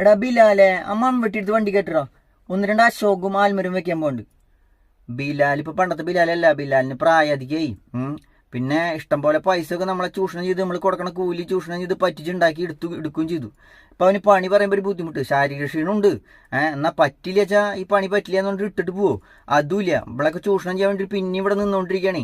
എടാ ബിലാലെ അമ്മ വെട്ടിയെടുത്ത് വണ്ടി കെട്ടറോ. ഒന്ന് രണ്ട് അശോകും ആൽമരും വെക്കാൻ പോണ്ട്. ബിലാൽ ഇപ്പൊ പണ്ടത്തെ ബിലാലല്ല, ബിലാലിന് പ്രായാധികയായി. പിന്നെ ഇഷ്ടം പോലെ പൈസ ഒക്കെ നമ്മളെ ചൂഷണം ചെയ്ത് നമ്മൾ കൊടുക്കണ കൂലി ചൂഷണം ചെയ്ത് പറ്റിച്ചുണ്ടാക്കി എടുക്കുകയും ചെയ്തു. അപ്പൊ അവന് പണി പറയുമ്പോൾ ഒരു ബുദ്ധിമുട്ട്, ശാരീരിക ക്ഷീണമുണ്ട്. എന്നാ പറ്റില്ല വെച്ചാ ഈ പണി പറ്റില്ല എന്നുകൊണ്ട് ഇട്ടിട്ട് പോവോ? അതുമില്ല, ഇവളൊക്കെ ചൂഷണം ചെയ്യാൻ വേണ്ടി പിന്നെ ഇവിടെ നിന്നുകൊണ്ടിരിക്കുകയാണ്.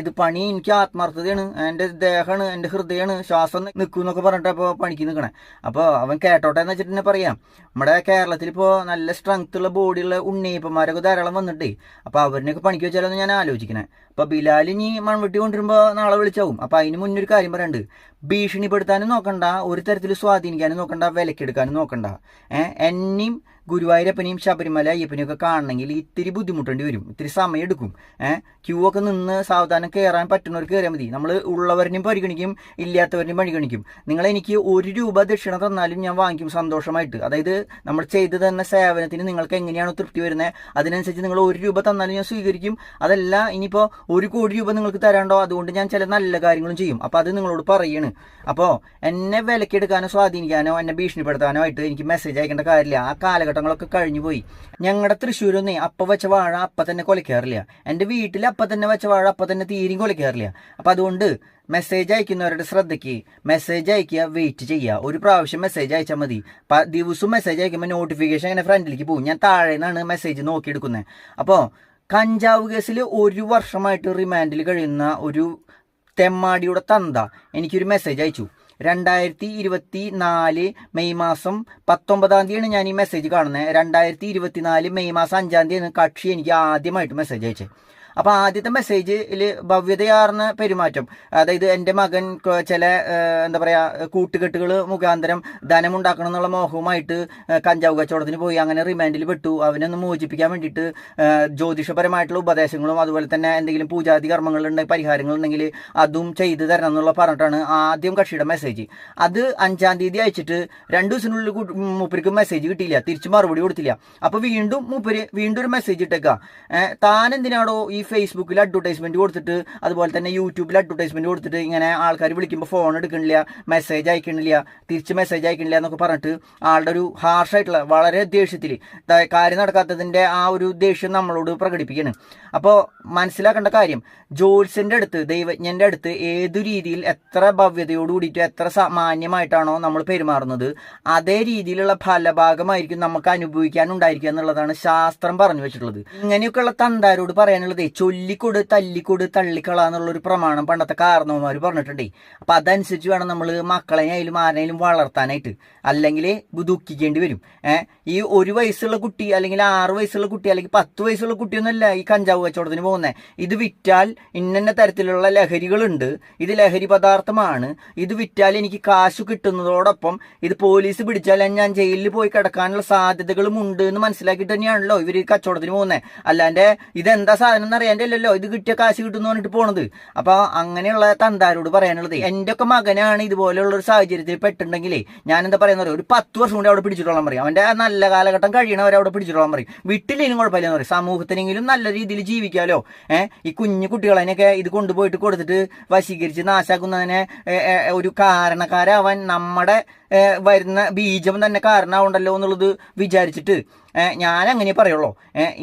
ഇത് പണി എനിക്ക് ആത്മാർത്ഥതയാണ്, എന്റെ ദേഹമാണ്, എന്റെ ഹൃദയമാണ്, ശ്വാസം നിൽക്കുന്നൊക്കെ പറഞ്ഞിട്ട് അപ്പോൾ പണിക്ക് നിൽക്കണേ. അപ്പോൾ അവൻ കേട്ടോട്ടെ എന്ന് വെച്ചിട്ട് തന്നെ പറയാം. നമ്മുടെ കേരളത്തിൽ ഇപ്പോൾ നല്ല സ്ട്രെങ്ത് ഉള്ള ബോഡിയുള്ള ഉണ്ണിയപ്പന്മാരൊക്കെ ധാരാളം വന്നിട്ടേ. അപ്പൊ അവരിനൊക്കെ പണിക്ക് വെച്ചാലോ ഞാൻ ആലോചിക്കണേ. അപ്പൊ ബിലാൽ ഇനി മൺവെട്ടി കൊണ്ടുവരുമ്പോ നാളെ വിളിച്ചാവും. അപ്പൊ അതിന് മുന്നൊരു കാര്യം പറയണ്ട്, ഭീഷണിപ്പെടുത്താനും നോക്കണ്ട, ഒരു തരത്തിൽ സ്വാധീനിക്കാനും നോക്കണ്ട, വിലക്കെടുക്കാനും നോക്കണ്ട. എന്നെയും ഗുരുവായൂരപ്പനെയും ശബരിമല അയ്യപ്പനെയും ഒക്കെ കാണണമെങ്കിൽ ഇത്തിരി ബുദ്ധിമുട്ടേണ്ടി വരും, ഇത്തിരി സമയം എടുക്കും. ക്യൂ ഒക്കെ നിന്ന് സാവധാനം കയറാൻ പറ്റുന്നവർക്ക് കയറിയാൽ മതി. നമ്മൾ ഉള്ളവരിനെയും പരിഗണിക്കും, ഇല്ലാത്തവരിനെയും പരിഗണിക്കും. നിങ്ങൾ എനിക്ക് 1 രൂപ ദക്ഷിണ തന്നാലും ഞാൻ വാങ്ങിക്കും സന്തോഷമായിട്ട്. അതായത് നമ്മൾ ചെയ്തു തന്ന സേവനത്തിന് നിങ്ങൾക്ക് എങ്ങനെയാണോ തൃപ്തി വരുന്നത് അതിനനുസരിച്ച് നിങ്ങൾ 1 രൂപ തന്നാലും ഞാൻ സ്വീകരിക്കും. അതല്ല ഇനിയിപ്പോൾ 1 കോടി രൂപ നിങ്ങൾക്ക് തരാണ്ടോ, അതുകൊണ്ട് ഞാൻ ചില നല്ല കാര്യങ്ങളും ചെയ്യും. അപ്പോൾ അത് നിങ്ങളോട് പറയാണ്. അപ്പോൾ എന്നെ വിലക്കെടുക്കാനോ സ്വാധീനിക്കാനോ എന്നെ ഭീഷണിപ്പെടുത്താനോ ആയിട്ട് എനിക്ക് മെസ്സേജ് അയക്കേണ്ട കാര്യമില്ല. ആ കാലഘട്ടങ്ങളൊക്കെ കഴിഞ്ഞു പോയി. ഞങ്ങളുടെ തൃശ്ശൂരൊന്നേ അപ്പ വെച്ച വാഴ അപ്പ തന്നെ കൊലക്കാറില്ല. എൻ്റെ വീട്ടിൽ അപ്പ തന്നെ വെച്ച വാഴ അപ്പ തന്നെ തീരും കൊലക്കാറില്ല. അപ്പം അതുകൊണ്ട് മെസ്സേജ് അയക്കുന്നവരുടെ ശ്രദ്ധയ്ക്ക് മെസ്സേജ് അയക്കുക, വെയിറ്റ് ചെയ്യുക. ഒരു പ്രാവശ്യം മെസ്സേജ് അയച്ചാൽ മതി. ദിവസവും മെസ്സേജ് അയക്കുമ്പോൾ നോട്ടിഫിക്കേഷൻ അങ്ങനെ ഫ്രണ്ടിലേക്ക് പോകും. ഞാൻ താഴെ നിന്നാണ് മെസ്സേജ് നോക്കിയെടുക്കുന്നത്. അപ്പോൾ കഞ്ചാവ് കേസിൽ 1 വർഷമായിട്ട് റിമാൻഡിൽ കഴിയുന്ന ഒരു തെമ്മാടിയുടെ തന്ത എനിക്കൊരു മെസ്സേജ് അയച്ചു. 2024 മെയ് മാസം 19-ാം തീയതിയാണ് ഞാൻ ഈ മെസ്സേജ് കാണുന്നത്. 2024 മെയ് മാസം 5-ാം തീയതിയാണ് കക്ഷി എനിക്ക് ആദ്യമായിട്ട് മെസ്സേജ് അയച്ചത്. അപ്പോൾ ആദ്യത്തെ മെസ്സേജിൽ ഭവ്യതയാർന്ന പെരുമാറ്റം, അതായത് എൻ്റെ മകൻ ചില എന്താ പറയുക കൂട്ടുകെട്ടുകൾ മുഖാന്തരം ധനമുണ്ടാക്കണം എന്നുള്ള മോഹവുമായിട്ട് കഞ്ചാവ് കച്ചവടത്തിന് പോയി, അങ്ങനെ റിമാൻഡിൽ പെട്ടു. അവനൊന്ന് മോചിപ്പിക്കാൻ വേണ്ടിയിട്ട് ജ്യോതിഷപരമായിട്ടുള്ള ഉപദേശങ്ങളും അതുപോലെ തന്നെ എന്തെങ്കിലും പൂജാതി കർമ്മങ്ങളുണ്ടെങ്കിൽ പരിഹാരങ്ങളുണ്ടെങ്കിൽ അതും ചെയ്തു തരണം എന്നുള്ള പറഞ്ഞിട്ടാണ് ആദ്യം കക്ഷിയുടെ മെസ്സേജ്. അത് 5-ാം തീയതി അയച്ചിട്ട് 2 ദിവസത്തിനുള്ളിൽ മൂപ്പർക്ക് മെസ്സേജ് കിട്ടിയില്ല, തിരിച്ച് മറുപടി കൊടുത്തില്ല. അപ്പോൾ വീണ്ടും ഒരു മെസ്സേജ് ഇട്ടേക്കുക, താൻ എന്തിനാണോ ഈ ഫേസ്ബുക്കിൽ അഡ്വർടൈസ്മെന്റ് കൊടുത്തിട്ട് അതുപോലെ തന്നെ യൂട്യൂബിൽ അഡ്വർടൈസ്മെന്റ് കൊടുത്തിട്ട് ഇങ്ങനെ ആൾക്കാർ വിളിക്കുമ്പോൾ ഫോൺ എടുക്കണില്ല, മെസ്സേജ് അയക്കണില്ല, തിരിച്ച് മെസ്സേജ് അയക്കണില്ല എന്നൊക്കെ പറഞ്ഞിട്ട് ആളുടെ ഒരു ഹാർഷായിട്ടുള്ള വളരെ ദേഷ്യത്തിൽ കാര്യം നടക്കാത്തതിൻ്റെ ആ ഒരു ദേഷ്യം നമ്മളോട് പ്രകടിപ്പിക്കുകയാണ്. അപ്പോൾ മനസ്സിലാക്കേണ്ട കാര്യം, ജോത്സ്യൻ്റെ അടുത്ത് ദൈവജ്ഞൻ്റെ അടുത്ത് ഏതു രീതിയിൽ എത്ര ഭവ്യതയോട് കൂടിയിട്ട് എത്ര മാന്യമായിട്ടാണോ നമ്മൾ പെരുമാറുന്നത് അതേ രീതിയിലുള്ള ഫലഭാഗമായിരിക്കും നമുക്ക് അനുഭവിക്കാനുണ്ടായിരിക്കുക എന്നുള്ളതാണ് ശാസ്ത്രം പറഞ്ഞു വെച്ചിട്ടുള്ളത്. ഇങ്ങനെയൊക്കെയുള്ള തന്താരോട് പറയാനുള്ളത് ചൊല്ലിക്കൊട് തല്ലിക്കൊട് തള്ളിക്കളാന്നുള്ളൊരു പ്രമാണം പണ്ടത്തെ കാരണവന്മാർ പറഞ്ഞിട്ടുണ്ടേ. അപ്പം അതനുസരിച്ച് വേണം നമ്മൾ മക്കളെയായാലും ആരെയും വളർത്താനായിട്ട്, അല്ലെങ്കിൽ ദുഃഖിക്കേണ്ടി വരും. ഈ 1 വയസ്സുള്ള കുട്ടി അല്ലെങ്കിൽ 6 വയസ്സുള്ള കുട്ടി അല്ലെങ്കിൽ 10 വയസ്സുള്ള കുട്ടിയൊന്നുമല്ല ഈ കഞ്ചാവ് കച്ചവടത്തിന് പോകുന്നത്. ഇത് വിറ്റാൽ ഇന്ന തരത്തിലുള്ള ലഹരികളുണ്ട്, ഇത് ലഹരി പദാർത്ഥമാണ്, ഇത് വിറ്റാൽ എനിക്ക് കാശ് കിട്ടുന്നതോടൊപ്പം ഇത് പോലീസ് പിടിച്ചാൽ ഞാൻ ജയിലിൽ പോയി കിടക്കാനുള്ള സാധ്യതകളും ഉണ്ട് എന്ന് മനസ്സിലാക്കിയിട്ട് തന്നെയാണല്ലോ ഇവർ കച്ചവടത്തിന് പോകുന്നത്. അല്ലാണ്ട് ഇതെന്താ സാധനം എന്നറിയാണ്ടല്ലോ ഇത് കിട്ടിയ കാശ് കിട്ടുമെന്ന് പറഞ്ഞിട്ട് പോണത്. അപ്പൊ അങ്ങനെയുള്ള തന്താരോട് പറയാനുള്ളത്, എൻ്റെ ഒക്കെ മകനാണ് ഇതുപോലെയുള്ള ഒരു സാഹചര്യത്തിൽ പെട്ടിട്ടുണ്ടെങ്കിലേ ഞാൻ എന്താ പറയുന്നത്, ഒരു 10 വർഷം കൂടി അവിടെ പിടിച്ചിട്ടോളാൻ പറയും. അവന്റെ നല്ല കാലഘട്ടം കഴിയണവരെ അവിടെ പിടിച്ചിട്ടോളാൻ പറയും. വീട്ടിലേനും കുഴപ്പമില്ലെന്ന് പറയും. സമൂഹത്തിനെങ്കിലും നല്ല രീതിയിൽ ജീവിക്കാലോ. ഈ കുഞ്ഞു കുട്ടികളതിനൊക്കെ ഇത് കൊണ്ടുപോയിട്ട് കൊടുത്തിട്ട് വശീകരിച്ച് നാശാക്കുന്നതിനെ ഒരു കാരണക്കാരാവാൻ നമ്മുടെ വരുന്ന ബീജം തന്നെ കാരണമാവുണ്ടല്ലോ എന്നുള്ളത് വിചാരിച്ചിട്ട് ഞാൻ അങ്ങനെ പറയുള്ളൂ.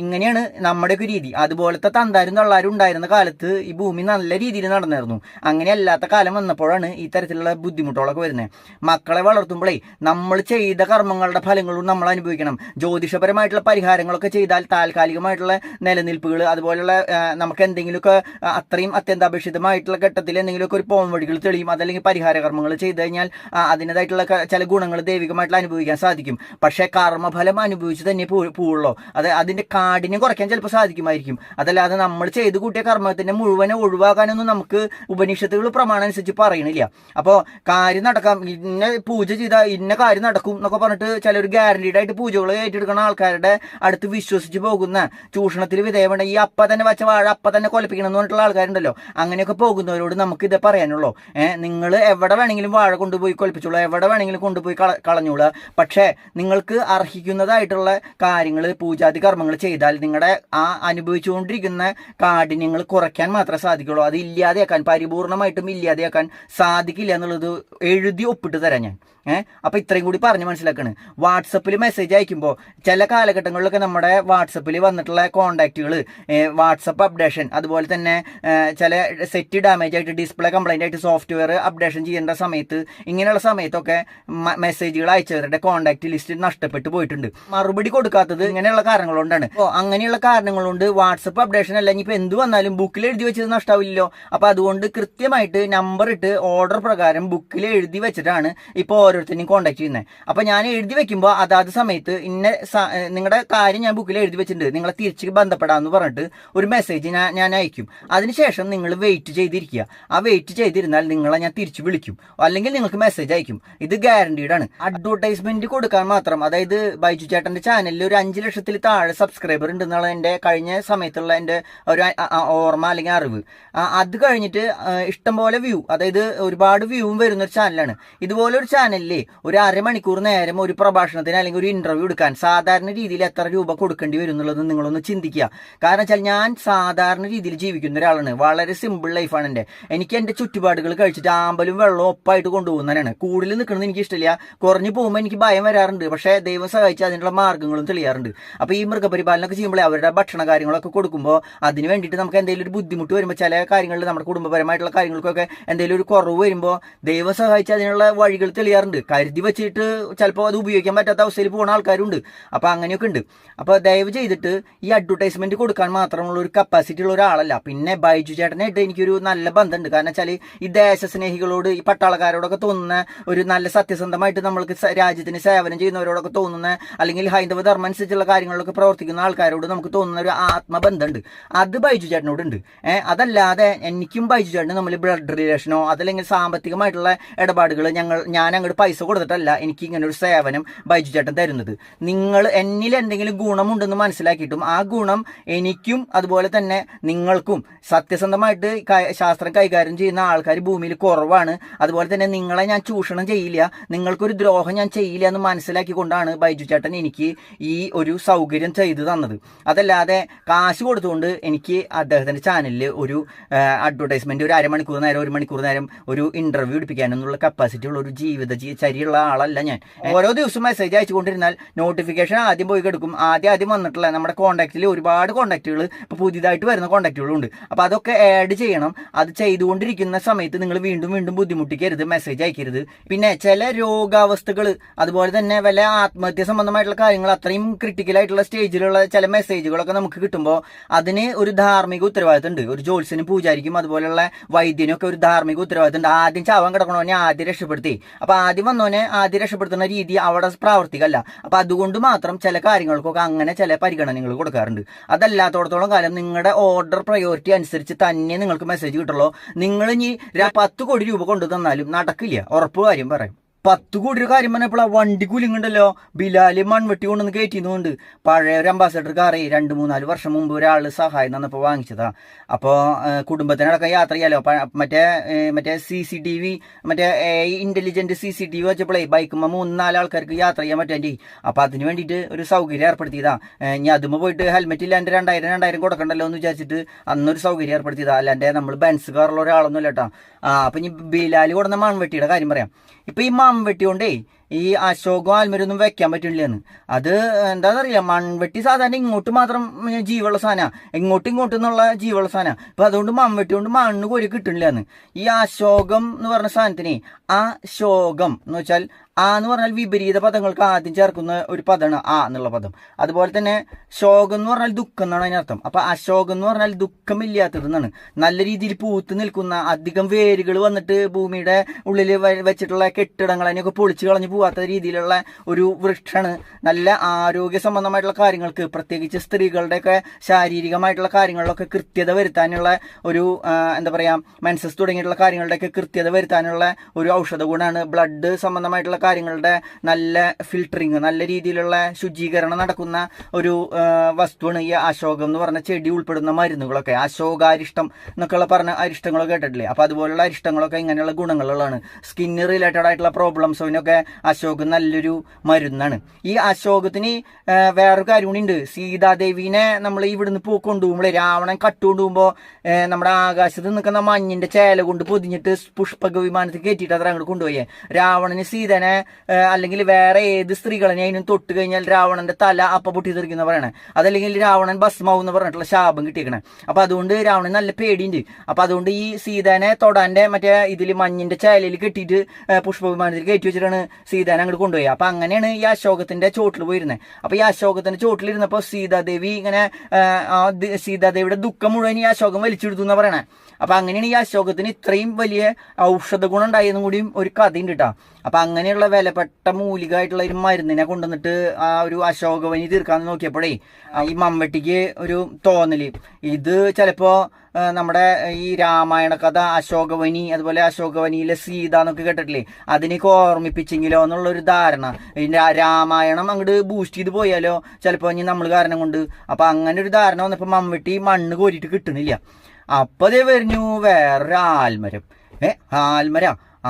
ഇങ്ങനെയാണ് നമ്മുടെയൊക്കെ രീതി. അതുപോലത്തെ തന്താരും തള്ളാരും ഉണ്ടായിരുന്ന കാലത്ത് ഈ ഭൂമി നല്ല രീതിയിൽ നടന്നായിരുന്നു. അങ്ങനെ അല്ലാത്ത കാലം വന്നപ്പോഴാണ് ഈ തരത്തിലുള്ള ബുദ്ധിമുട്ടുകളൊക്കെ വരുന്നത്. മക്കളെ വളർത്തുമ്പോഴേ നമ്മൾ ചെയ്ത കർമ്മങ്ങളുടെ ഫലങ്ങളും നമ്മൾ അനുഭവിക്കണം. ജ്യോതിഷപരമായിട്ടുള്ള പരിഹാരങ്ങളൊക്കെ ചെയ്താൽ താൽക്കാലികമായിട്ടുള്ള നിലനിൽപ്പുകൾ, അതുപോലെയുള്ള നമുക്ക് എന്തെങ്കിലുമൊക്കെ അത്രയും അത്യന്താപേക്ഷിതമായിട്ടുള്ള ഘട്ടത്തിൽ എന്തെങ്കിലുമൊക്കെ ഒരു പോംവഴികൾ തെളിയും, അതല്ലെങ്കിൽ പരിഹാര കർമ്മങ്ങൾ ചെയ്തു കഴിഞ്ഞാൽ അതിൻ്റെതായിട്ടുള്ള ചില ഗുണങ്ങൾ ദൈവികമായിട്ടുള്ള അനുഭവിക്കാൻ സാധിക്കും. പക്ഷേ കർമ്മഫലം അനുഭവിച്ച് തന്നെ പോവുള്ളൂ. അതിന്റെ കാഠിന്യം കുറയ്ക്കാൻ ചിലപ്പോൾ സാധിക്കുമായിരിക്കും. അതല്ലാതെ നമ്മൾ ചെയ്ത് കൂട്ടിയ കർമ്മത്തിന്റെ മുഴുവനെ ഒഴിവാക്കാനൊന്നും നമുക്ക് ഉപനിഷത്തുകൾ പ്രമാണം അനുസരിച്ച് പറയണില്ല. അപ്പോൾ കാര്യം നടക്കാം, ഇന്ന പൂജ ചെയ്താൽ ഇന്ന കാര്യം നടക്കും എന്നൊക്കെ പറഞ്ഞിട്ട് ചിലർ ഗ്യാരണ്ടീഡ് ആയിട്ട് പൂജകൾ ഏറ്റെടുക്കുന്ന ആൾക്കാരുടെ അടുത്ത് വിശ്വസിച്ച് പോകുന്ന, ചൂഷണത്തിൽ വിധേയമാണ് ഈ അപ്പ തന്നെ വച്ച വാഴ അപ്പ തന്നെ കൊലപ്പിക്കണം എന്ന് പറഞ്ഞിട്ടുള്ള ആൾക്കാരുണ്ടല്ലോ. അങ്ങനെയൊക്കെ പോകുന്നവരോട് നമുക്ക് ഇത് പറയാനുള്ളൂ, നിങ്ങൾ എവിടെ വേണമെങ്കിലും വാഴ കൊണ്ടുപോയി കൊലപ്പിച്ചോളൂ, എവിടെ വേണമെങ്കിലും എവിടെയെങ്കിലും കൊണ്ടുപോയി കളഞ്ഞോളുക. പക്ഷേ നിങ്ങൾക്ക് അർഹിക്കുന്നതായിട്ടുള്ള കാര്യങ്ങൾ, പൂജാതി കർമ്മങ്ങൾ ചെയ്താൽ നിങ്ങളുടെ ആ അനുഭവിച്ചുകൊണ്ടിരിക്കുന്ന കാഠിന്യങ്ങൾ കുറയ്ക്കാൻ മാത്രമേ സാധിക്കുള്ളൂ. അത് ഇല്ലാതെയാക്കാൻ, പരിപൂർണമായിട്ടും ഇല്ലാതെയാക്കാൻ സാധിക്കില്ല എന്നുള്ളത് എഴുതി ഒപ്പിട്ട് തരാം ഞാൻ. അപ്പൊ ഇത്രയും കൂടി പറഞ്ഞ് മനസ്സിലാക്കാണ്. വാട്സപ്പിൽ മെസ്സേജ് അയക്കുമ്പോൾ ചില കാലഘട്ടങ്ങളിലൊക്കെ നമ്മുടെ വാട്സപ്പിൽ വന്നിട്ടുള്ള കോണ്ടാക്റ്റുകൾ, വാട്സപ്പ് അപ്ഡേഷൻ, അതുപോലെ തന്നെ ചില സെറ്റ് ഡാമേജ് ആയിട്ട്, ഡിസ്പ്ലേ കംപ്ലൈന്റ് ആയിട്ട് സോഫ്റ്റ്വെയർ അപ്ഡേഷൻ ചെയ്യേണ്ട സമയത്ത്, ഇങ്ങനെയുള്ള സമയത്തൊക്കെ മെസ്സേജുകൾ അയച്ചവരുടെ കോണ്ടാക്ട് ലിസ്റ്റ് നഷ്ടപ്പെട്ടു പോയിട്ടുണ്ട്. മറുപടി കൊടുക്കാത്തത് ഇങ്ങനെയുള്ള കാരണങ്ങൾ കൊണ്ടാണ്. അപ്പോൾ അങ്ങനെയുള്ള കാരണങ്ങൾ കൊണ്ട് വാട്സപ്പ് അപ്ഡേഷൻ അല്ലെങ്കിൽ ഇപ്പൊ എന്ത് വന്നാലും ബുക്കിൽ എഴുതി വെച്ചത് നഷ്ടാവില്ലല്ലോ. അപ്പൊ അതുകൊണ്ട് കൃത്യമായിട്ട് നമ്പർ ഇട്ട് ഓർഡർ പ്രകാരം ബുക്കിൽ എഴുതി വെച്ചിട്ടാണ് ഇപ്പോൾ ഓരോരുത്തരെയും കോൺടാക്ട് ചെയ്യുന്നത്. അപ്പൊ ഞാൻ എഴുതി വെക്കുമ്പോൾ അതാത് സമയത്ത് നിങ്ങളുടെ കാര്യം ഞാൻ ബുക്കിൽ എഴുതി വെച്ചിട്ടുണ്ട്, നിങ്ങളെ തിരിച്ച് ബന്ധപ്പെടാന്ന് പറഞ്ഞിട്ട് ഒരു മെസ്സേജ് ഞാൻ അയക്കും. അതിനുശേഷം നിങ്ങൾ വെയിറ്റ് ചെയ്തിരിക്കുക. ആ വെയിറ്റ് ചെയ്തിരുന്നാൽ നിങ്ങളെ ഞാൻ തിരിച്ചു വിളിക്കും, അല്ലെങ്കിൽ നിങ്ങൾക്ക് മെസ്സേജ് അയക്കും. ഇത് ഗ്യാരണ്ടീഡ് ആണ്. അഡ്വർടൈസ്മെന്റ് കൊടുക്കാൻ മാത്രം, അതായത് ബൈജു ചേട്ടന്റെ ചാനലിൽ ഒരു 5 ലക്ഷത്തിൽ താഴെ സബ്സ്ക്രൈബർ ഉണ്ടെന്നുള്ള എന്റെ കഴിഞ്ഞ സമയത്തുള്ള എന്റെ ഒരു ഓർമ്മ അല്ലെങ്കിൽ അറിവ്. അത് കഴിഞ്ഞിട്ട് ഇഷ്ടംപോലെ വ്യൂ, അതായത് ഒരുപാട് വ്യൂവും വരുന്ന ഒരു ചാനലാണ്. ഇതുപോലെ ഒരു ചാനലിൽ ഒരു അരമണിക്കൂർ നേരം ഒരു പ്രഭാഷണത്തിന് അല്ലെങ്കിൽ ഒരു ഇന്റർവ്യൂ എടുക്കാൻ സാധാരണ രീതിയിൽ എത്ര രൂപ കൊടുക്കേണ്ടി വരും എന്നുള്ളത് നിങ്ങളൊന്ന് ചിന്തിക്കുക. കാരണം വെച്ചാൽ ഞാൻ സാധാരണ രീതിയിൽ ജീവിക്കുന്ന ഒരാളാണ്. വളരെ സിമ്പിൾ ലൈഫാണ് എൻ്റെ. എനിക്ക് എൻ്റെ ചുറ്റുപാടുകൾ കഴിച്ചിട്ട് ആമ്പലും വെള്ളവും ഒപ്പായിട്ട് കൊണ്ടുപോകുന്നതാണ്. കൂടുതൽ നിൽക്കുന്നത് എനിക്ക് ഇഷ്ടമില്ല. കുറഞ്ഞു പോകുമ്പോൾ എനിക്ക് ഭയം വരാറുണ്ട്. പക്ഷേ ദൈവം സഹായിച്ച് അതിനുള്ള മാർഗ്ഗങ്ങളും തെളിയാറുണ്ട്. അപ്പോൾ ഈ മൃഗപരിപാലനമൊക്കെ ചെയ്യുമ്പോൾ അവരുടെ ഭക്ഷണ കാര്യങ്ങളൊക്കെ കൊടുക്കുമ്പോൾ അതിന് വേണ്ടിയിട്ട് നമുക്ക് എന്തെങ്കിലും ഒരു ബുദ്ധിമുട്ട് വരുമ്പോൾ, ചില കാര്യങ്ങളിൽ നമ്മുടെ കുടുംബപരമായിട്ടുള്ള കാര്യങ്ങൾക്കൊക്കെ എന്തെങ്കിലും ഒരു കുറവ് വരുമ്പോൾ ദൈവം സഹായിച്ച് അതിനുള്ള വഴികൾ തെളിയാറുണ്ട്. കരുതി വെച്ചിട്ട് ചിലപ്പോൾ അത് ഉപയോഗിക്കാൻ പറ്റാത്ത അവസ്ഥയിൽ പോകുന്ന ആൾക്കാരുണ്ട്. അപ്പോൾ അങ്ങനെയൊക്കെ ഉണ്ട്. അപ്പോൾ ദയവ് ചെയ്തിട്ട് ഈ അഡ്വർടൈസ്മെന്റ് കൊടുക്കാൻ മാത്രമുള്ള ഒരു കപ്പാസിറ്റി ഉള്ള ഒരാളല്ല. പിന്നെ ബൈജു ചേട്ടനായിട്ട് എനിക്കൊരു നല്ല ബന്ധമുണ്ട്. കാരണം വെച്ചാൽ ഈ ദേശസ്നേഹികളോട്, ഈ പട്ടാളക്കാരോടൊക്കെ തോന്നുന്ന ഒരു നല്ല സത്യസന്ധമായിട്ട് നമ്മൾക്ക് രാജ്യത്തിന് സേവനം ചെയ്യുന്നവരോടൊക്കെ തോന്നുന്ന, അല്ലെങ്കിൽ ഹൈന്ദവ ധർമ്മം അനുസരിച്ചുള്ള കാര്യങ്ങളിലൊക്കെ പ്രവർത്തിക്കുന്ന ആൾക്കാരോട് നമുക്ക് തോന്നുന്ന ഒരു ആത്മബന്ധമുണ്ട്. അത് ബൈജു ചേട്ടനോടുണ്ട്. അതല്ലാതെ എനിക്കും ബൈജു ചേട്ടനും നമ്മൾ ബ്ലഡ് റിലേഷനോ അതല്ലെങ്കിൽ സാമ്പത്തികമായിട്ടുള്ള ഇടപാടുകൾ ഞാൻ അങ്ങോട്ട് പൈസ കൊടുത്തിട്ടല്ല എനിക്ക് ഇങ്ങനെ ഒരു സേവനം ബൈജു ചേട്ടൻ തരുന്നത്. നിങ്ങൾ എന്നിൽ എന്തെങ്കിലും ഗുണമുണ്ടെന്ന് മനസ്സിലാക്കിയിട്ടും ആ ഗുണം എനിക്കും അതുപോലെ തന്നെ നിങ്ങൾക്കും, സത്യസന്ധമായിട്ട് ശാസ്ത്രം കൈകാര്യം ചെയ്യുന്ന ആൾക്കാർ ഭൂമിയിൽ കുറവാണ്. അതുപോലെ തന്നെ നിങ്ങളെ ഞാൻ ചൂഷണം ചെയ്യില്ല, നിങ്ങൾക്കൊരു ദ്രോഹം ഞാൻ ചെയ്യില്ല എന്ന് മനസ്സിലാക്കിക്കൊണ്ടാണ് ബൈജു ചേട്ടൻ എനിക്ക് ഈ ഒരു സൗകര്യം ചെയ്തു തന്നത്. അതല്ലാതെ കാശ് കൊടുത്തുകൊണ്ട് എനിക്ക് അദ്ദേഹത്തിന്റെ ചാനലിൽ ഒരു അഡ്വർടൈസ്മെന്റ്, ഒരു അരമണിക്കൂർ നേരം 1 മണിക്കൂർ നേരം ഒരു ഇന്റർവ്യൂ എടുപ്പിക്കാനെന്നുള്ള കപ്പാസിറ്റി ഉള്ള ഒരു ചരിയുള്ള ആളല്ല ഞാൻ. ഓരോ ദിവസവും മെസ്സേജ് അയച്ചുകൊണ്ടിരുന്നാൽ നോട്ടിഫിക്കേഷൻ ആദ്യം പോയി കിടക്കും. ആദ്യം വന്നിട്ടുള്ള നമ്മുടെ കോൺടാക്റ്റിൽ ഒരുപാട് കോൺടാക്റ്റുകൾ, ഇപ്പോൾ പുതിയതായിട്ട് വരുന്ന കോൺടാക്റ്റുകളുണ്ട്. അപ്പോൾ അതൊക്കെ ആഡ് ചെയ്യണം. അത് ചെയ്തുകൊണ്ടിരിക്കുന്ന സമയത്ത് നിങ്ങൾ വീണ്ടും ബുദ്ധിമുട്ടിക്കരുത്, മെസ്സേജ് അയക്കരുത്. പിന്നെ ചില രോഗാവസ്ഥകൾ, അതുപോലെ തന്നെ വല്ല ആത്മഹത്യ സംബന്ധമായിട്ടുള്ള കാര്യങ്ങൾ, അത്രയും ക്രിട്ടിക്കലായിട്ടുള്ള സ്റ്റേജിലുള്ള ചില മെസ്സേജുകളൊക്കെ നമുക്ക് കിട്ടുമ്പോൾ അതിന് ഒരു ധാർമ്മിക ഉത്തരവാദിത്തം ഉണ്ട്. ഒരു ജ്യോത്സ്യനും പൂജാരിക്കും അതുപോലെയുള്ള വൈദ്യനും ഒക്കെ ഒരു ധാർമ്മിക ഉത്തരവാദിത്തം ഉണ്ട്. ആദ്യം ചാവാൻ കിടക്കണോനെ ആദ്യം രക്ഷപ്പെടുത്തി, അപ്പൊ ആദ്യം വന്നോനെ ആദ്യം രക്ഷപ്പെടുത്തുന്ന രീതി അവിടെ പ്രാവർത്തികമല്ല. അപ്പൊ അതുകൊണ്ട് മാത്രം ചില കാര്യങ്ങൾക്കൊക്കെ അങ്ങനെ ചില പരിഗണനകൾ കൊടുക്കാറുണ്ട്. അതല്ലാത്തോടത്തോളം കാലം നിങ്ങളുടെ ഓർഡർ പ്രയോറിറ്റി അനുസരിച്ച് തന്നെ നിങ്ങൾക്ക് മെസ്സേജ് കിട്ടുള്ളൂ. നിങ്ങൾ ഇനി 10 കോടി രൂപ കൊണ്ടു തന്നാലും നടക്കില്ല, ഉറപ്പ് കാര്യം പറയാം. 10 കോടി രൂപ കാര്യം പറഞ്ഞപ്പോൾ വണ്ടി കുലുങ്ങുണ്ടല്ലോ. ബിലാല് മൺവെട്ടി കൊണ്ടൊന്ന് കയറ്റിന്നുണ്ട്. പഴയ ഒരു അംബാസഡർ കാറേ 2-3-4 വർഷം മുമ്പ് ഒരാൾ സഹായം തന്നപ്പോൾ വാങ്ങിച്ചതാ. അപ്പോൾ കുടുംബത്തിനടക്കം യാത്ര ചെയ്യാലോ. മറ്റേ CCTV, മറ്റേ ഇന്റലിജന്റ് CCTV വെച്ചപ്പോഴേ ബൈക്കുമ്പോൾ 3-4 ആൾക്കാർക്ക് യാത്ര ചെയ്യാൻ പറ്റേണ്ടി. അപ്പോൾ അതിന് വേണ്ടിയിട്ട് ഒരു സൗകര്യം ഏർപ്പെടുത്തിയതാ. ഞാൻ അതുമ്പോൾ പോയിട്ട് ഹെൽമെറ്റ് ഇല്ലാണ്ട് 2000 കൊടുക്കണ്ടല്ലോ എന്ന് വിചാരിച്ചിട്ട് അന്നൊരു സൗകര്യം ഏർപ്പെടുത്തിയതാ. അല്ലാണ്ട് നമ്മൾ ബെൻസ് കാറുള്ള ഒരാളൊന്നും ഇല്ല കേട്ടോ. അപ്പൊ ഇനി ബിലാല് കൊടുന്ന മൺവെട്ടിയുടെ കാര്യം പറയാം. ഇപ്പൊ ഈ മൺവെട്ടി കൊണ്ടേ ഈ അശോകവും ആൽമരൊന്നും വെക്കാൻ പറ്റില്ലെന്ന്. അത് എന്താണെന്നറിയില്ല, മൺവെട്ടി സാധാരണ ഇങ്ങോട്ട് മാത്രം ജീവുള്ള സാധനമാണ്, ഇങ്ങോട്ടും എന്നുള്ള ജീവുള്ള സാധനമാണ്. അപ്പൊ അതുകൊണ്ട് മൺവെട്ടി കൊണ്ട് മണ്ണ് കോരി കിട്ടണില്ലെന്ന്. ഈ അശോകം എന്ന് പറഞ്ഞ സാധനത്തിനെ അശോകം എന്ന് വെച്ചാൽ എന്ന് പറഞ്ഞാൽ വിപരീത പദങ്ങൾക്ക് ആദ്യം ചേർക്കുന്ന ഒരു പദമാണ് എന്നുള്ള പദം. അതുപോലെ തന്നെ ശോകം എന്ന് പറഞ്ഞാൽ ദുഃഖം എന്നാണ് അതിനർത്ഥം. അപ്പൊ അശോകം എന്ന് പറഞ്ഞാൽ ദുഃഖമില്ലാത്തതെന്നാണ്. നല്ല രീതിയിൽ പൂത്ത് നിൽക്കുന്ന, അധികം വേരുകൾ വന്നിട്ട് ഭൂമിയുടെ ഉള്ളിൽ വെച്ചിട്ടുള്ള കെട്ടിടങ്ങൾ അതിനൊക്കെ പൊളിച്ചു കളഞ്ഞു പോവാത്ത രീതിയിലുള്ള ഒരു വൃക്ഷമാണ്. നല്ല ആരോഗ്യ സംബന്ധമായിട്ടുള്ള കാര്യങ്ങൾക്ക്, പ്രത്യേകിച്ച് സ്ത്രീകളുടെയൊക്കെ ശാരീരികമായിട്ടുള്ള കാര്യങ്ങളിലൊക്കെ കൃത്യത വരുത്താനുള്ള ഒരു എന്താ പറയാ, മെൻസസ് തുടങ്ങിയിട്ടുള്ള കാര്യങ്ങളുടെയൊക്കെ കൃത്യത വരുത്താനുള്ള ഒരു ഔഷധ ഗുണമാണ്. ബ്ലഡ് സംബന്ധമായിട്ടുള്ള കാര്യങ്ങളുടെ നല്ല ഫിൽട്ടറിങ്, നല്ല രീതിയിലുള്ള ശുചീകരണം നടക്കുന്ന ഒരു വസ്തുവാണ് ഈ അശോകം എന്ന് പറഞ്ഞ ചെടി ഉൾപ്പെടുന്ന മരുന്നുകളൊക്കെ. അശോകാരിഷ്ടം എന്നൊക്കെയുള്ള പറഞ്ഞ അരിഷ്ടങ്ങളൊക്കെ കേട്ടിട്ടില്ലേ? അപ്പൊ അതുപോലുള്ള അരിഷ്ടങ്ങളൊക്കെ ഇങ്ങനെയുള്ള ഗുണങ്ങളുള്ളതാണ്. സ്കിന്ന് റിലേറ്റഡ് ആയിട്ടുള്ള പ്രോബ്ലംസിനൊക്കെ അശോകം നല്ലൊരു മരുന്നാണ്. ഈ അശോകത്തിന് വേറൊരു കാര്യം കൂടി ഉണ്ട്. സീതാദേവീനെ നമ്മൾ ഇവിടുന്ന് കൊണ്ടുപോകുമ്പോഴേ, രാവണൻ കട്ടുകൊണ്ടുപോകുമ്പോ നമ്മുടെ ആകാശത്ത് നിൽക്കുന്ന മഞ്ഞിന്റെ ചേല കൊണ്ട് പൊതിഞ്ഞിട്ട് പുഷ്പക വിമാനത്തിൽ കയറ്റിയിട്ട് അത്ര അങ്ങോട്ട് കൊണ്ടുപോയേ. രാവണന് സീതനെ അല്ലെങ്കിൽ വേറെ ഏത് സ്ത്രീകളെ അതിനും തൊട്ട് കഴിഞ്ഞാൽ രാവണന്റെ തല അപ്പ പൊട്ടി തെറിക്കുന്ന പറയണേ. അതല്ലെങ്കിൽ രാവണൻ ഭസ്മാവും എന്ന് പറഞ്ഞിട്ടുള്ള ശാപം കിട്ടിയേക്കണേ. അപ്പൊ അതുകൊണ്ട് രാവണൻ നല്ല പേടിയുണ്ട്. അപ്പൊ അതുകൊണ്ട് ഈ സീതനെ തൊടാന്റെ മറ്റേ ഇതിൽ മഞ്ഞിന്റെ ചേലയിൽ കെട്ടിയിട്ട് പുഷ്പ വിമാനത്തിൽ കയറ്റി വെച്ചിട്ടാണ് സീതനെ അങ്ങോട്ട് കൊണ്ടുപോയി. അപ്പൊ അങ്ങനെയാണ് ഈ അശോകത്തിന്റെ ചോട്ടിൽ പോയിരുന്നത്. അപ്പൊ ഈ അശോകത്തിന്റെ ചോട്ടിലിരുന്നപ്പോ സീതാദേവി ഇങ്ങനെ സീതാദേവിയുടെ ദുഃഖം മുഴുവൻ ഈ അശോകം വലിച്ചെടുത്തു എന്ന് പറയണേ. അപ്പൊ അങ്ങനെയാണ് ഈ അശോകത്തിന് ഇത്രയും വലിയ ഔഷധ ഗുണം ഉണ്ടായെന്നും കൂടിയും ഒരു കഥയുണ്ട് കേട്ടോ. അപ്പൊ അങ്ങനെയുള്ള വിലപ്പെട്ട മൂലികമായിട്ടുള്ള ഒരു മരുന്നിനെ കൊണ്ടുവന്നിട്ട് ആ ഒരു അശോകവനി തീർക്കാന്ന് നോക്കിയപ്പോഴേ ഈ മമ്മട്ടിക്ക് ഒരു തോന്നല്, ഇത് ചിലപ്പോ നമ്മുടെ ഈ രാമായണ കഥ അശോകവനി, അതുപോലെ അശോകവനിയിലെ സീത എന്നൊക്കെ കേട്ടിട്ടില്ലേ, അതിനൊക്കെ ഓർമ്മിപ്പിച്ചെങ്കിലോ എന്നുള്ളൊരു ധാരണ. രാമായണം അങ്ങോട്ട് ബൂസ്റ്റ് ചെയ്ത് പോയാലോ ചിലപ്പോ ഇനി നമ്മൾ കാരണം കൊണ്ട്. അപ്പൊ അങ്ങനെ ഒരു ധാരണ വന്നപ്പോ മമ്മട്ടി മണ്ണ് കോരിയിട്ട് കിട്ടണില്ല. അപ്പൊ അതേ വരുന്നു വേറൊരു ആൽമരം.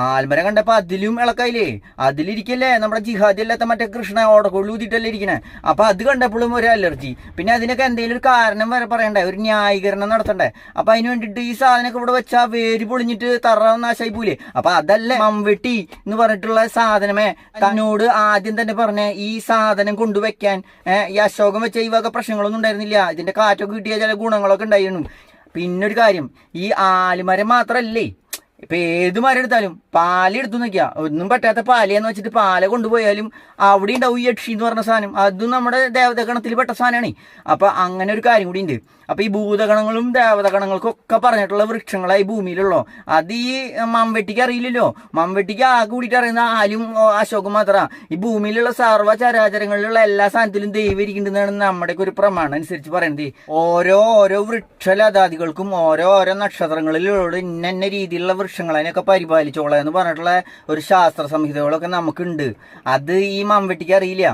ആൽമരം കണ്ടപ്പോ അതിലും ഇളക്കായില്ലേ, അതിലിരിക്കല്ലേ നമ്മുടെ ജിഹാദി അല്ലാത്ത മറ്റേ കൃഷ്ണ ഓടക്കൊള്ളൂതിട്ടല്ലേ ഇരിക്കണേ. അപ്പൊ അത് കണ്ടപ്പോഴും ഒരു അലർജി. പിന്നെ അതിനൊക്കെ എന്തെങ്കിലും ഒരു കാരണം വരെ പറയണ്ടേ, ഒരു ന്യായീകരണം നടത്തണ്ടേ. അപ്പൊ അതിന് വേണ്ടിയിട്ട് ഈ സാധനമൊക്കെ ഇവിടെ വെച്ചാൽ വേര് പൊളിഞ്ഞിട്ട് തറ നാശായി പോലേ. അപ്പൊ അതല്ലേ മംവെട്ടി എന്ന് പറഞ്ഞിട്ടുള്ള സാധനമേ തന്നോട് ആദ്യം തന്നെ പറഞ്ഞ ഈ സാധനം കൊണ്ടുവയ്ക്കാൻ. ഈ അശോകം വെച്ച ഈ വക പ്രശ്നങ്ങളൊന്നും ഉണ്ടായിരുന്നില്ല. ഇതിന്റെ കാറ്റൊക്കെ കിട്ടിയ ചില ഗുണങ്ങളൊക്കെ ഉണ്ടായിരുന്നു. പിന്നൊരു കാര്യം, ഈ ആലുമരം മാത്രല്ലേ, ഇപ്പൊ ഏത് മരം എടുത്താലും പാലെടുത്തു നോക്കിയാ ഒന്നും പറ്റാത്ത പാലയെന്ന് വെച്ചിട്ട് പാല കൊണ്ടുപോയാലും അവിടെ ഉണ്ടാവും ഈ യക്ഷി എന്ന് പറഞ്ഞ സാധനം. അതും നമ്മുടെ ദേവതഗണത്തിൽ പെട്ട സാധനമാണ്. അപ്പൊ അങ്ങനെ ഒരു കാര്യം കൂടി ഉണ്ട്. അപ്പൊ ഈ ഭൂതഗണങ്ങളും ദേവതഗണങ്ങൾക്കും ഒക്കെ പറഞ്ഞിട്ടുള്ള വൃക്ഷങ്ങളായി ഭൂമിയിലുള്ളോ, അത് ഈ മംവെട്ടിക്ക് അറിയില്ലല്ലോ. മംവെട്ടിക്ക് ആകെ കൂടിയിട്ട് അറിയുന്ന ആലും അശോകം മാത്രമാണ്. ഈ ഭൂമിയിലുള്ള സർവ്വ ചരാചരങ്ങളിലുള്ള എല്ലാ സാധനത്തിലും ദൈവം ഇരിക്കുന്നതാണ് നമ്മുടെയൊക്കെ ഒരു പ്രമാണം അനുസരിച്ച് പറയുന്നത്. ഓരോ വൃക്ഷലതാദികൾക്കും ഓരോ നക്ഷത്രങ്ങളിലുള്ള ഇന്ന രീതിയിലുള്ള വൃക്ഷങ്ങളതിനൊക്കെ പരിപാലിച്ചോളാം എന്ന് പറഞ്ഞിട്ടുള്ള ഒരു ശാസ്ത്ര സംഹിതകളൊക്കെ നമുക്കുണ്ട്. അത് ഈ മംവെട്ടിക്ക് അറിയില്ല.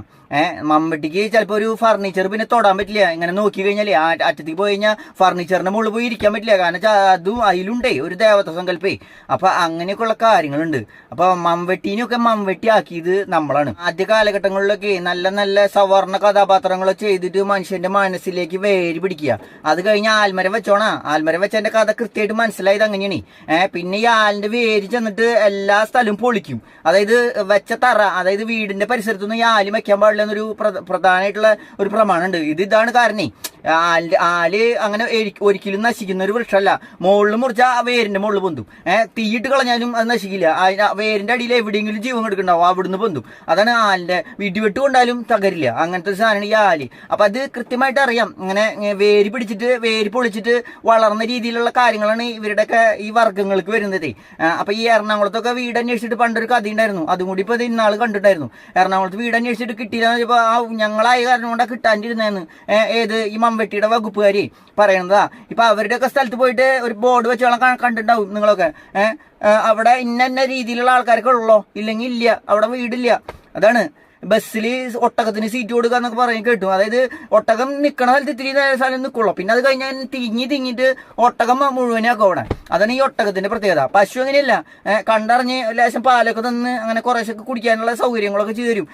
മംവെട്ടിക്ക് ചിലപ്പോൾ ഒരു ഫർണിച്ചർ പിന്നെ തൊടാൻ പറ്റില്ല. ഇങ്ങനെ നോക്കി കഴിഞ്ഞാൽ അറ്റത്തേക്ക് പോയി കഴിഞ്ഞാൽ ഫർണിച്ചറിന്റെ മുകളിൽ പോയി ഇരിക്കാൻ പറ്റില്ല. കാരണം അതും അതിലുണ്ടേ ഒരു ദേവത സങ്കല്പേ. അപ്പൊ അങ്ങനെയൊക്കെയുള്ള കാര്യങ്ങളുണ്ട്. അപ്പൊ മംവെട്ടീനൊക്കെ മംവെട്ടി ആക്കിയത് നമ്മളാണ്. ആദ്യ കാലഘട്ടങ്ങളിലൊക്കെ നല്ല നല്ല സവർണ കഥാപാത്രങ്ങളൊക്കെ ചെയ്തിട്ട് മനുഷ്യന്റെ മനസ്സിലേക്ക് വേര് പിടിക്കുക. അത് കഴിഞ്ഞ് ആൽമരം വെച്ചോണാ, ആൽമരം വെച്ചതിന്റെ കഥ കൃത്യമായിട്ട് മനസ്സിലായത് അങ്ങനെയാണ്. പിന്നെ ഈ ആലിന്റെ വേര് ചെന്നിട്ട് എല്ലാ സ്ഥലവും പൊളിക്കും. അതായത് വെച്ച തറ, അതായത് വീടിന്റെ പരിസരത്തൊന്നും ഈ ആല് വെക്കാൻ പാടില്ല എന്നൊരു പ്രധാനമായിട്ടുള്ള ഒരു പ്രമാണമുണ്ട്. ഇതാണ് കാരണേ. ആല് അങ്ങനെ ഒരിക്കലും നശിക്കുന്ന ഒരു വൃക്ഷമല്ല. മുകളിൽ മുറിച്ചാൽ ആ വേരിന്റെ മുകളിൽ പൊന്തും. തീയിട്ട് കളഞ്ഞാലും അത് നശിക്കില്ല. വേരിന്റെ അടിയിൽ എവിടെയെങ്കിലും ജീവൻ എടുക്കണ്ടാവും, അവിടുന്ന് പൊന്തും. അതാണ് ആലിന്റെ വിടിവെട്ട് കൊണ്ടാലും തകരില്ല. അങ്ങനത്തെ ഒരു സാധനമാണ് ഈ ആല്. അപ്പൊ അത് കൃത്യമായിട്ട് അറിയാം. ഇങ്ങനെ വേര് പിടിച്ചിട്ട് വേര് പൊളിച്ചിട്ട് വളർന്ന രീതിയിലുള്ള കാര്യങ്ങളാണ് ഇവരുടെയൊക്കെ ഈ വർഗ്ഗങ്ങൾക്ക് വരുന്നത്. അപ്പൊ ഈ എറണാകുളത്തൊക്കെ വീട് അന്വേഷിച്ചിട്ട് പണ്ടൊരു കഥ ഉണ്ടായിരുന്നു. അതും കൂടി ഇപ്പൊ ഇന്നാൾ കണ്ടിട്ടായിരുന്നു. എറണാകുളത്ത് വീട് അന്വേഷിച്ചിട്ട് കിട്ടിയില്ല വെച്ചപ്പോ ഞങ്ങളായ കാരണം കൊണ്ടാ കിട്ടാണ്ടിരുന്നതെന്ന് ഏത് ഈ മംവെട്ടിയുടെ വകുപ്പുകാരി പറയണതാ. ഇപ്പൊ അവരുടെയൊക്കെ സ്ഥലത്ത് പോയിട്ട് ഒരു ബോർഡ് വെച്ചോളം കണ്ടിട്ടുണ്ടാവും നിങ്ങളൊക്കെ. അവിടെ ഇന്ന രീതിയിലുള്ള ആൾക്കാരൊക്കെ ഉള്ളോ, ഇല്ലെങ്കിൽ ഇല്ല, അവിടെ വീടില്ല. അതാണ് ബസ്സിൽ ഒട്ടകത്തിന് സീറ്റ് കൊടുക്കുക എന്നൊക്കെ പറയും കേട്ടു. അതായത് ഒട്ടകം നിൽക്കണ സ്ഥലത്ത് ഇത്തിരി സ്ഥലം നിൽക്കുള്ളൂ. പിന്നെ അത് കഴിഞ്ഞാൽ തിങ്ങിട്ട് ഒട്ടകം മുഴുവനാക്കും അവിടെ. അതാണ് ഈ ഒട്ടകത്തിന്റെ പ്രത്യേകത. പശു അങ്ങനെയല്ല, കണ്ടറിഞ്ഞ് ലേശം പാലൊക്കെ തന്ന് അങ്ങനെ കുറേശ്ശൊക്കെ കുടിക്കാനുള്ള സൗകര്യങ്ങളൊക്കെ ചെയ്തു തരും.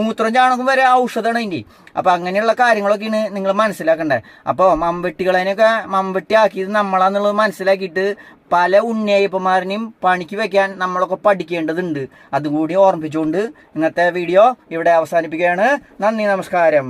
മൂത്രം ചാണകം വരെ ഔഷധമാണ് അതിൻ്റെ. അപ്പൊ അങ്ങനെയുള്ള കാര്യങ്ങളൊക്കെയാണ് നിങ്ങൾ മനസ്സിലാക്കണ്ടേ. അപ്പോൾ മംവെട്ടികളതിനൊക്കെ മംവെട്ടി ആക്കിയത് നമ്മളാന്നുള്ളത് മനസ്സിലാക്കിയിട്ട് പല ഉണ്ണിയപ്പന്മാരനെയും പണിക്ക് വെക്കാൻ നമ്മളൊക്കെ പഠിക്കേണ്ടതുണ്ട്. അതും കൂടി ഓർമ്മിപ്പിച്ചുകൊണ്ട് ഇന്നത്തെ വീഡിയോ ഇവിടെ അവസാനിപ്പിക്കുകയാണ്. നന്ദി, നമസ്കാരം.